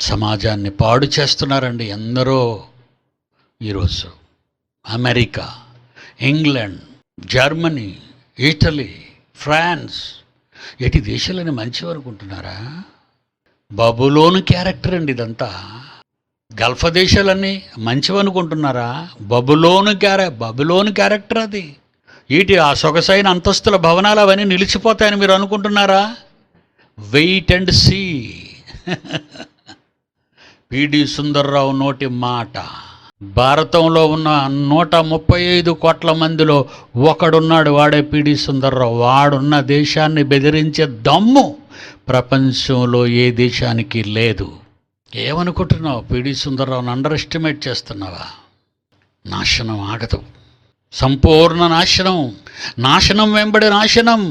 సమాజాన్ని పాడు చేస్తున్నారండి ఎందరో ఈరోజు. America, England, Germany, Italy, France, ఎటి దేశాలని మంచివి అనుకుంటున్నారా? బబులోను క్యారెక్టర్ అండి ఇదంతా. గల్ఫ్ దేశాలన్నీ మంచివి అనుకుంటున్నారా? బబులోను క్యారెక్టర్ అది. ఈటి ఆ సొగసైన అంతస్తుల భవనాలు అవన్నీ నిలిచిపోతాయని మీరు అనుకుంటున్నారా? Wait and see. PD Sundar Rao నోటి మాట. భారతంలో ఉన్న 135 కోట్ల మందిలో ఒకడున్నాడు, వాడే పిడి సుందర్రావు. వాడున్న దేశాన్ని బెదిరించే దమ్ము ప్రపంచంలో ఏ దేశానికి లేదు. ఏమనుకుంటున్నావు? పిడి సుందర్రావుని అండర్ ఎస్టిమేట్ చేస్తున్నావా? నాశనం ఆగదు. సంపూర్ణ నాశనం, నాశనం వెంబడి నాశనం.